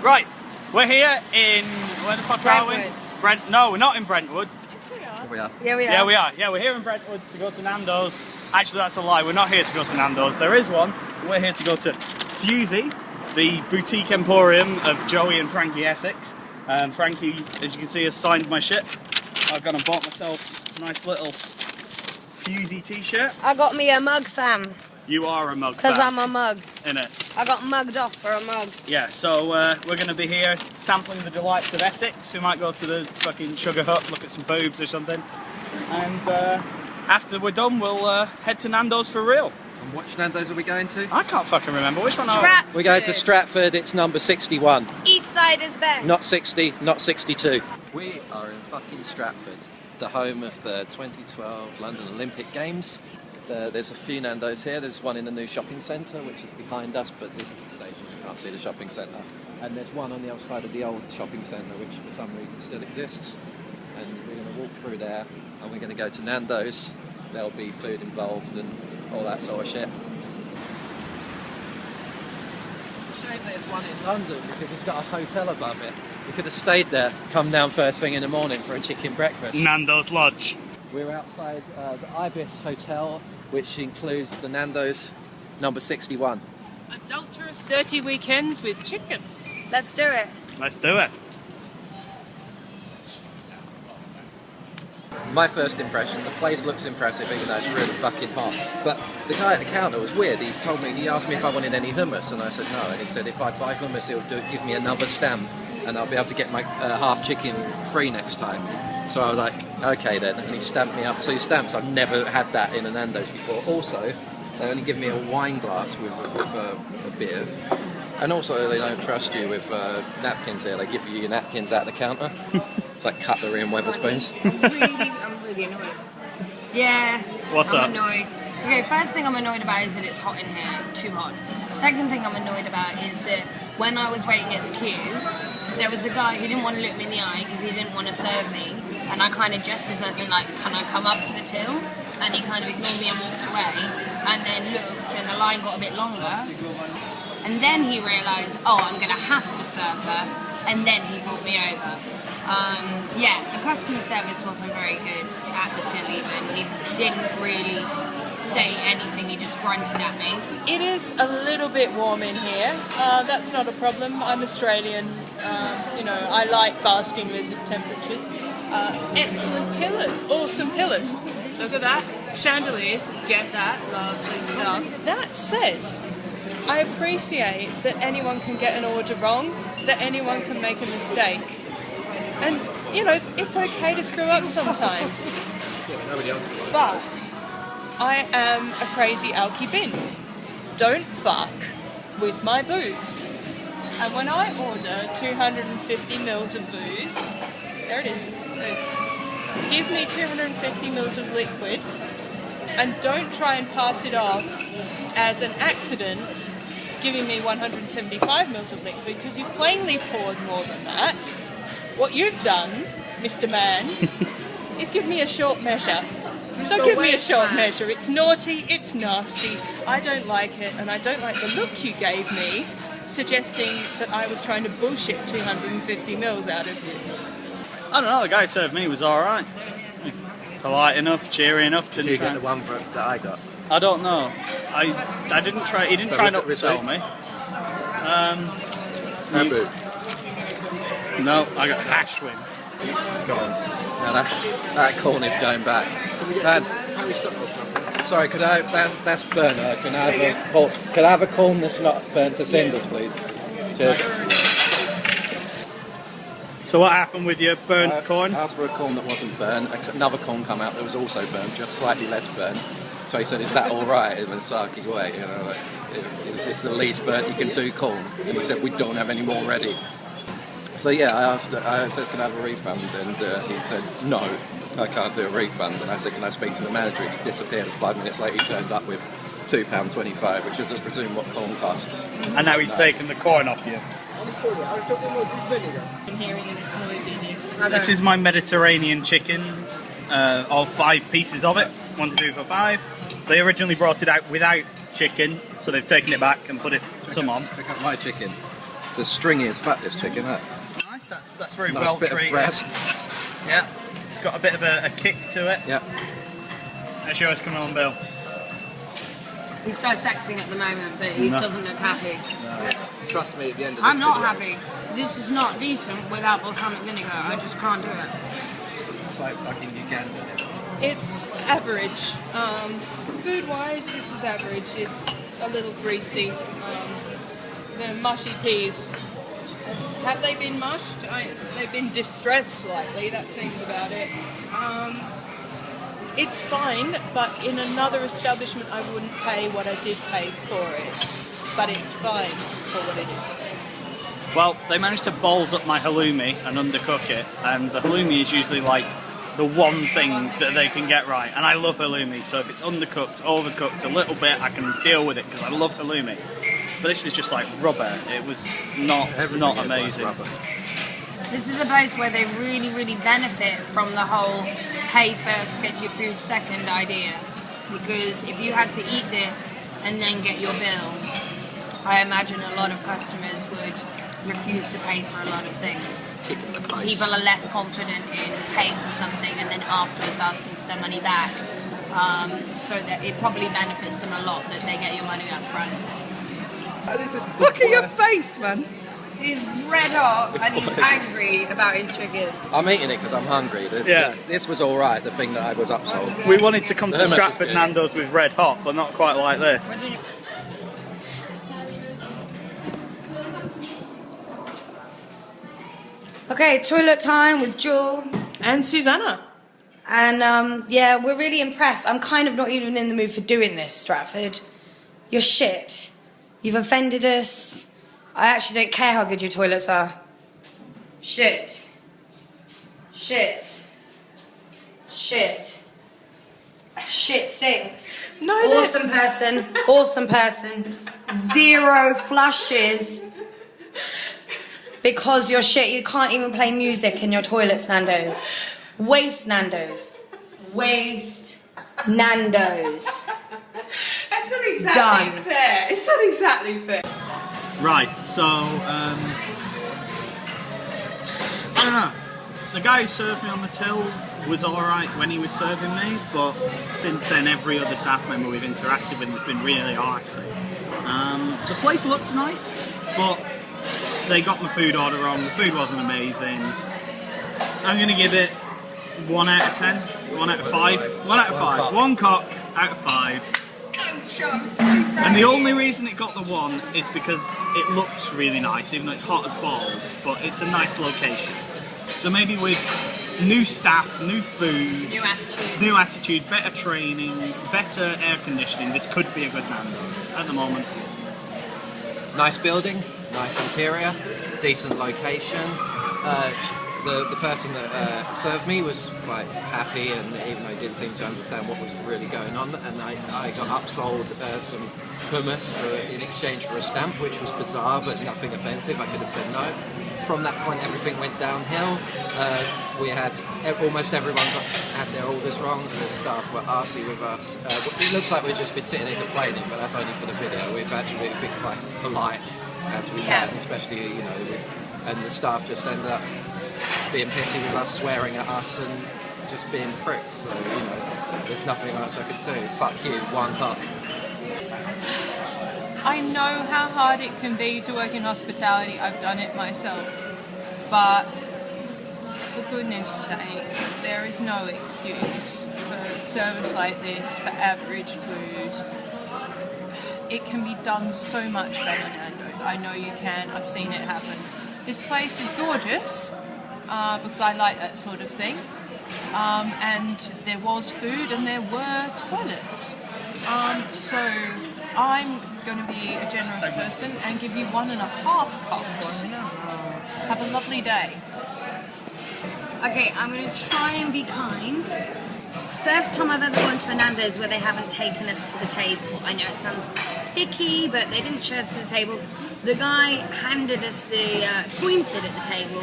Right, we're here in, where the fuck are we? No, we're not in Brentwood. Yes, we are. Here we are. Yeah, we are. Yeah, we are. Yeah, we're here in Brentwood to go to Nandos. Actually, that's a lie. We're not here to go to Nandos. There is one. We're here to go to Fusey, the boutique emporium of Joey and Frankie Essex. Frankie, as you can see, has signed my shit. I've gone and bought myself a nice little Fusey t-shirt. I got me a mug, fam. You are a mug, because I'm a mug. Innit? I got mugged off for a mug. Yeah, so we're going to be here sampling the delights of Essex. We might go to the fucking Sugar Hut, look at some boobs or something. And after we're done, we'll head to Nandos for real. And which Nandos are we going to? I can't fucking remember. Which one are Stratford. We're going to Stratford, it's number 61. East side is best. Not 60, not 62. We are in fucking Stratford, the home of the 2012 London Olympic Games. There's a few Nandos here. There's one in the new shopping centre, which is behind us, but this is the station. You can't see the shopping centre. And there's one on the other side of the old shopping centre, which for some reason still exists. And we're going to walk through there, and we're going to go to Nandos. There'll be food involved and all that sort of shit. It's a shame there's one in London because it's got a hotel above it. We could have stayed there, come down first thing in the morning for a chicken breakfast. Nandos Lodge. We're outside the Ibis Hotel, which includes the Nandos number 61. Adulterous dirty weekends with chicken. Let's do it. Let's do it. My first impression, the place looks impressive even though it's really fucking hot. But the guy at the counter was weird. He asked me if I wanted any hummus, and I said no. And he said if I buy hummus, he'll give me another stamp, and I'll be able to get my half chicken free next time. So I was like, okay then, and he stamped me up 2 stamps. I've never had that in a Nando's before. Also, they only give me a wine glass with a beer. And also, they don't trust you with napkins here. They give you your napkins at the counter. It's like cutlery and Weatherspoons. I'm really annoyed. Yeah. What's up? I'm annoyed. Okay, first thing I'm annoyed about is that it's hot in here, too hot. Second thing I'm annoyed about is that when I was waiting at the queue, there was a guy who didn't want to look me in the eye because he didn't want to serve me. And I kind of gestured as in like, can I come up to the till? And he kind of ignored me and walked away. And then looked and the line got a bit longer. And then he realised, oh, I'm going to have to serve her. And then he brought me over. Yeah, the customer service wasn't very good at the till even. He didn't really say anything, he just grunted at me. It is a little bit warm in here. That's not a problem. I'm Australian. You know, I like basking lizard temperatures. Excellent pillars, awesome pillars. Look at that. Chandeliers, get that, lovely stuff. That said, I appreciate that anyone can get an order wrong, that anyone can make a mistake. And, you know, it's okay to screw up sometimes. But I am a crazy alky bind. Don't fuck with my booze. And when I order 250 mils of booze, there it is. Give me 250 mils of liquid and don't try and pass it off as an accident giving me 175 mils of liquid because you plainly poured more than that. What you've done, Mr. Man, is give me a short measure. Don't give me a short measure. It's naughty, it's nasty, I don't like it, and I don't like the look you gave me suggesting that I was trying to bullshit 250 mils out of you. I don't know, the guy who served me was alright. Polite enough, cheery enough. Did you get the one that I got? I don't know. I didn't try, he didn't try and upsell me. No, I got hash wing. Go on. Now that corn is going back. Man, sorry, that's burnt. Can I have a corn that's not burnt to cinders, please? Cheers. So what happened with your burnt corn? I asked for a corn that wasn't burnt. Another corn come out that was also burnt, just slightly less burnt. So he said, "Is that all right?" In a sarky way, you know, like, is this the least burnt you can do corn? And he said, "We don't have any more ready." So yeah, I said, "Can I have a refund?" And he said, "No, I can't do a refund." And I said, "Can I speak to the manager?" He disappeared. 5 minutes later, he turned up with £2.25, which is, I presume, what corn costs. And now he's taking the corn off you. This is my Mediterranean chicken. All 5 pieces of it. 1, 2 for 5. They originally brought it out without chicken, so they've taken it back and put some on. Pick up my chicken. the stringiest fat, this chicken. That Nice, that's very nice well bit treated. of breast. Yeah, it's got a bit of a kick to it. Yeah. Let's show us coming on, Bill. He's dissecting at the moment, but he No. doesn't look happy. Trust me, at the end of this I'm not video, happy. This is not decent without balsamic vinegar. I just can't do it. It's like fucking Uganda. It's average. Food-wise, this is average. It's a little greasy. The mushy peas. Have they been mushed? They've been distressed slightly. That seems about it. It's fine, but in another establishment, I wouldn't pay what I did pay for it. But it's fine for what it is. Well, they managed to balls up my halloumi and undercook it, and the halloumi is usually like the one thing that they can get right, and I love halloumi, so if it's undercooked, overcooked a little bit, I can deal with it because I love halloumi. But this was just like rubber. It was not amazing. Like rubber. This is a place where they really, really benefit from the whole pay first, get your food second idea. Because if you had to eat this and then get your bill, I imagine a lot of customers would refuse to pay for a lot of things. Kick in the face. People are less confident in paying for something and then afterwards asking for their money back. So that it probably benefits them a lot that they get your money up front. Look at your face, man. He's red hot and he's angry about his chicken. I'm eating it because I'm hungry. Yeah. This was all right. The thing that I was upsold. We wanted to come The to hummus was Stratford good. Nandos with red hot, but not quite like this. Okay, toilet time with Jewel. And Susanna. And yeah, we're really impressed. I'm kind of not even in the mood for doing this, Stratford. You're shit. You've offended us. I actually don't care how good your toilets are. Shit. Shit. Shit. Shit stinks. No, Awesome person. Awesome person. 0 flushes. Because you're shit. You can't even play music in your toilets, Nandos. Waste Nandos. Waste Nandos. That's not exactly Done. fair. It's not exactly fair. Right, so, I don't know. The guy who served me on the till was alright when he was serving me, but since then every other staff member we've interacted with has been really arsey. The place looks nice, but they got my food order wrong. The food wasn't amazing. I'm going to give it 1 out of 10, 1 out of 5, 1 out of 5, 1 cock out of 5. And the only reason it got the 1 is because it looks really nice, even though it's hot as balls, but it's a nice location. So maybe with new staff, new food, New attitude. better training, better air conditioning, this could be a good Nandos at the moment. Nice building, nice interior, decent location. The person that served me was quite happy, and even though he didn't seem to understand what was really going on, and I got upsold some hummus in exchange for a stamp, which was bizarre but nothing offensive. I could have said no. From that point, everything went downhill. We had almost everyone had their orders wrong. The staff were arsey with us. It looks like we've just been sitting here complaining, but that's only for the video. We've actually been quite polite as we can, especially and the staff just ended up being pissy with us, swearing at us, and just being pricks. So there's nothing much I could do. Fuck you, 1 cock. I know how hard it can be to work in hospitality. I've done it myself. But for goodness sake, there is no excuse for service like this, for average food. It can be done so much better, Nandos. I know you can. I've seen it happen. This place is gorgeous because I like that sort of thing. And there was food and there were toilets. So I'm going to be a generous person and give you 1.5 cocks. Have a lovely day. Okay, I'm going to try and be kind. First time I've ever gone to a Nando's where they haven't taken us to the table. I know it sounds picky, but they didn't show us to the table. The guy handed us pointed at the table,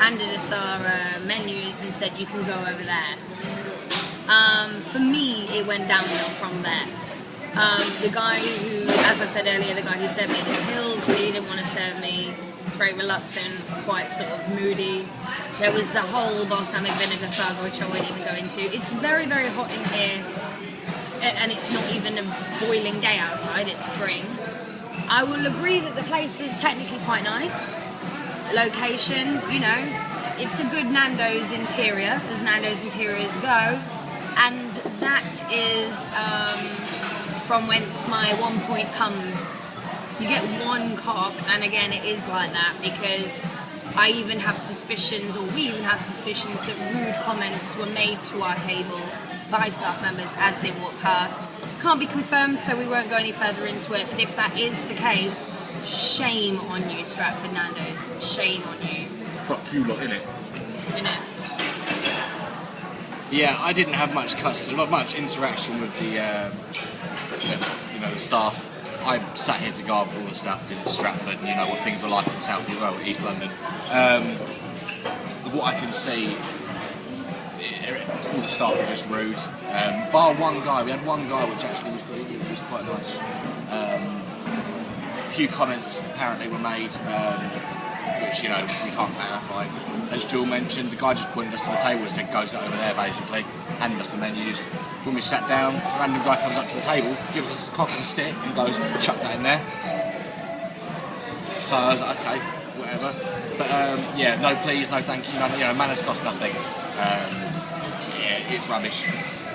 handed us our menus and said, you can go over there. For me, it went downhill from there. The guy who, as I said earlier, the guy who served me at the till, he didn't want to serve me. was very reluctant, quite sort of moody. There was the whole balsamic vinegar saga, which I won't even go into. It's very, very hot in here, and it's not even a boiling day outside, it's spring. I will agree that the place is technically quite nice. Location, you know, it's a good Nandos interior, as Nandos interiors go, and that is from whence my 1 point comes. You get one cock, and again it is like that because I even have suspicions, or we even have suspicions, that rude comments were made to our table by staff members as they walk past. Can't be confirmed, so we won't go any further into it, but if that is the case, shame on you, Stratford Nandos. Shame on you. Fuck you lot, innit? Innit? Yeah, I didn't have much much interaction with the staff. I sat here to guard all the stuff because it's Stratford and you know what things are like in South East London. What I can see, all the staff are just rude. Bar one guy, we had one guy which actually was quite nice. A few comments apparently were made, which you know we can't clarify. As Jewel mentioned, the guy just pointed us to the table and said, "Go sit over there," basically, handed us the menus. When we sat down, a random guy comes up to the table, gives us a cock and a stick, and goes, "Chuck that in there." So I was like, okay, whatever. But yeah, no please, no thank you, manners cost nothing. Yeah, it's rubbish.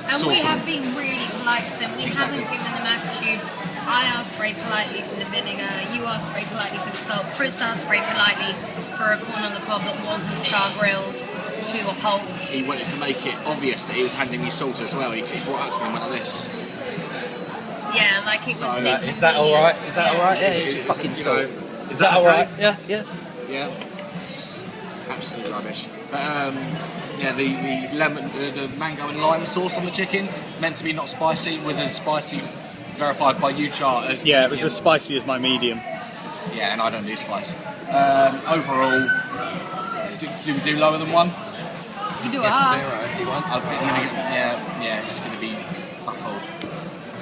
And we have been really polite to them. We haven't given them attitude. I asked very politely for the vinegar, you asked very politely for the salt, Chris asked very politely for a corn on the cob that wasn't char grilled to a pulp. He wanted to make it obvious that he was handing me salt as well. He brought up to me and went like this. Yeah, like it was an inconvenience. Is that alright? Is that alright? Yeah, it's fucking salt. Is that alright? Yeah. Yeah. It's absolute rubbish. But yeah, the mango and lime sauce on the chicken, meant to be not spicy, was as spicy, verified by UChart as Yeah, it was medium. as spicy as my medium. Yeah, and I don't do spice. Overall, do we do lower than 1? You do a half. 0 if you want. Yeah, it's going to be fuck all.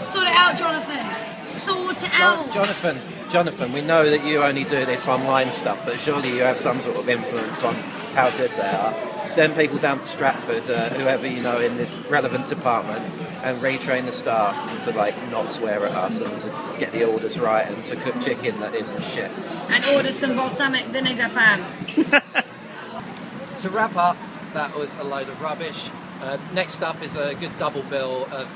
Sort it out, Jonathan. Sort it out. Jonathan, we know that you only do this online stuff, but surely you have some sort of influence on how good they are. Send people down to Stratford, whoever you know in the relevant department, and retrain the staff to not swear at us and to get the orders right and to cook chicken that isn't shit. And order some balsamic vinegar, fam. To wrap up, that was a load of rubbish. Next up is a good double bill of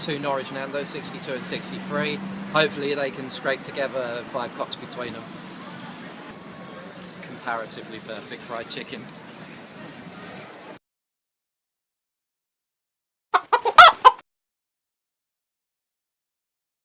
2 Norwich Nandos, 62 and 63. Hopefully they can scrape together 5 cocks between them. Comparatively perfect fried chicken.